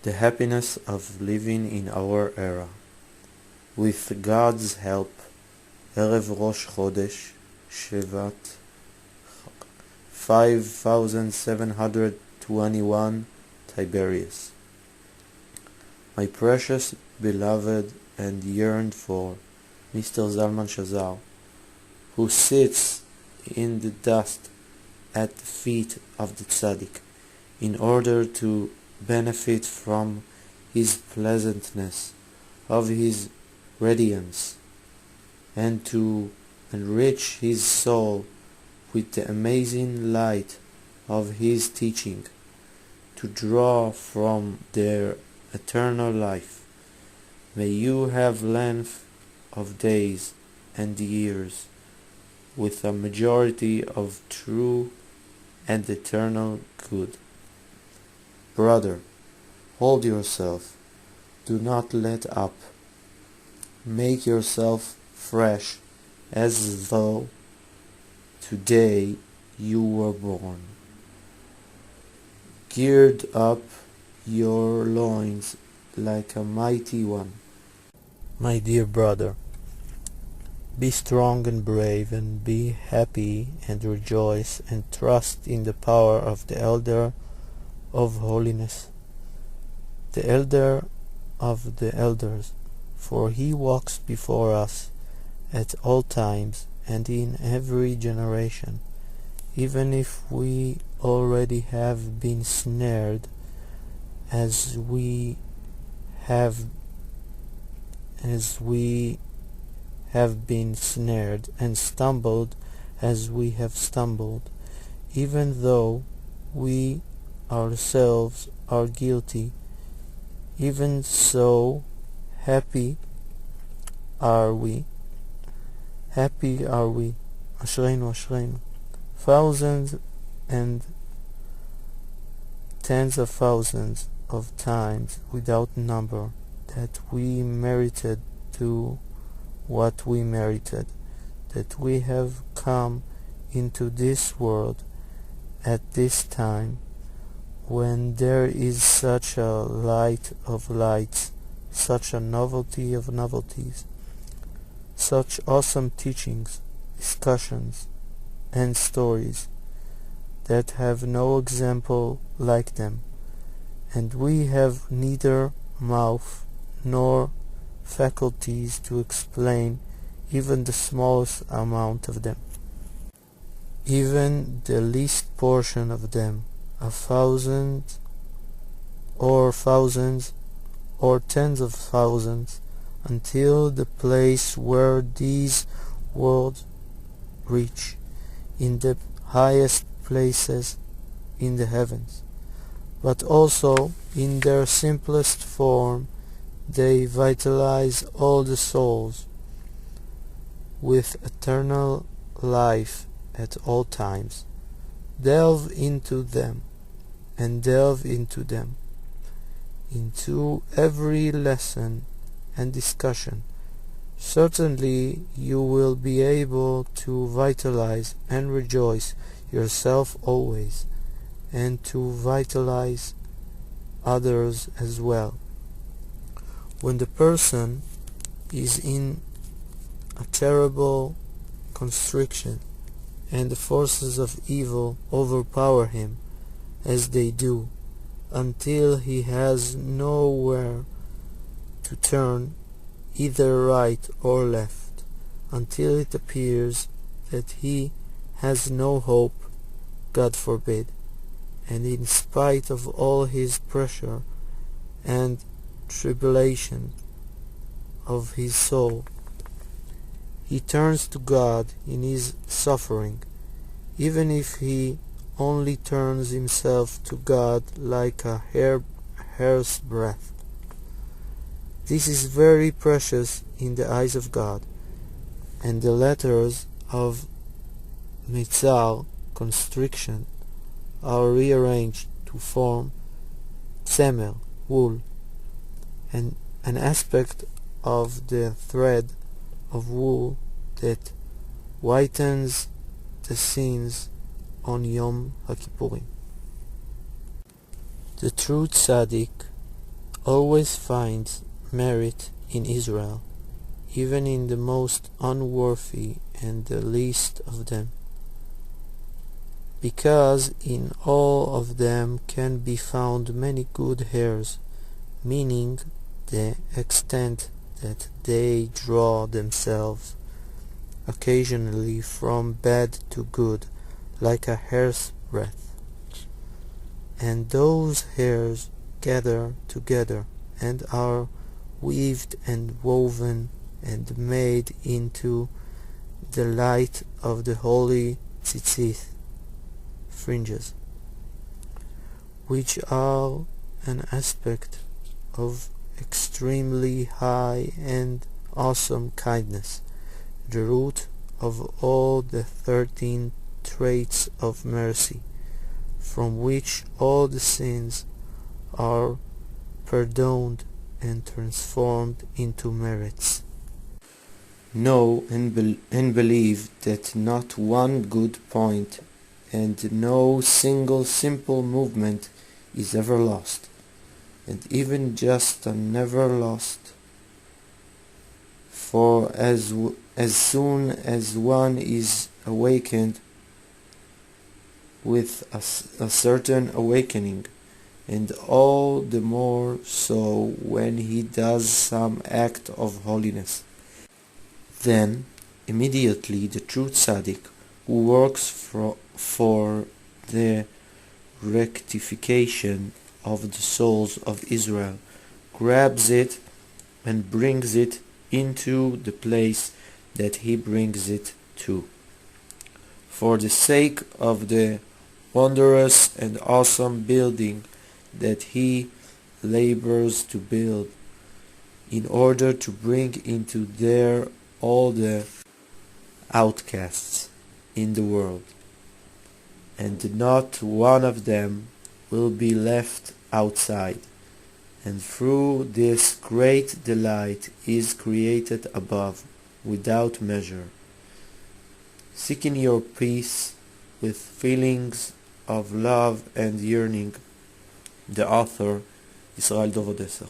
the happiness of living in our era. With God's help, Erev Rosh Chodesh, Shevat, 5721 Tiberius. My precious beloved and yearned for Mr. Zalman Shazar, who sits in the dust at the feet of the Tzaddik, in order to benefit from his pleasantness, of his radiance, and to enrich his soul with the amazing light of his teaching, to draw from their eternal life. May you have length of days and years, with a majority of true and eternal good. Brother, hold yourself, do not let up. Make yourself fresh as though today you were born. Gird up your loins like a mighty one. My dear brother, be strong and brave, and be happy and rejoice, and trust in the power of the Elder of Holiness, the Elder of the Elders, for he walks before us at all times and in every generation, even if we already have been snared as we have been snared, and stumbled as we have stumbled, even though we ourselves are guilty. Even so, happy are we. Ashreinu, Ashreinu. Thousands and tens of thousands of times without number that we merited to what we merited, that we have come into this world at this time, when there is such a light of lights, such a novelty of novelties, such awesome teachings, discussions, and stories that have no example like them, and we have neither mouth nor faculties to explain even the smallest amount of them, even the least portion of them, a thousand or thousands or tens of thousands, until the place where these words reach, in the highest places in the heavens. But also in their simplest form they vitalize all the souls with eternal life at all times. Delve into them, and delve into them, into every lesson and discussion. Certainly you will be able to vitalize and rejoice yourself always, and to vitalize others as well. When the person is in a terrible constriction, and the forces of evil overpower him, as they do, until he has nowhere to turn, either right or left, until it appears that he has no hope, God forbid, and in spite of all his pressure and tribulation of his soul, he turns to God in his suffering, even if he only turns himself to God like a hair's breadth. This is very precious in the eyes of God, and the letters of Mitzar, constriction, are rearranged to form tzemer, wool, and an aspect of the thread of wool that whitens the sins on Yom HaKippurim. The true tzaddik always finds merit in Israel, even in the most unworthy and the least of them, because in all of them can be found many good hairs, meaning the extent that they draw themselves occasionally from bad to good, like a hair's breadth. And those hairs gather together and are weaved and woven and made into the light of the holy tzitzit, fringes, which are an aspect of extremely high and awesome kindness, the root of all the 13 traits of mercy, from which all the sins are pardoned and transformed into merits. Know and believe that not one good point and no single simple movement is ever lost, and even just a never lost. For as soon as one is awakened with a certain awakening, and all the more so when he does some act of holiness, then immediately the true tzaddik, who works for the rectification of the souls of Israel, grabs it and brings it into the place that he brings it to, for the sake of the wondrous and awesome building that he labors to build, in order to bring into there all the outcasts in the world, and not one of them will be left outside. And through this great delight is created above, without measure, seeking your peace with feelings of love and yearning. The author, Israel Dov Odessa.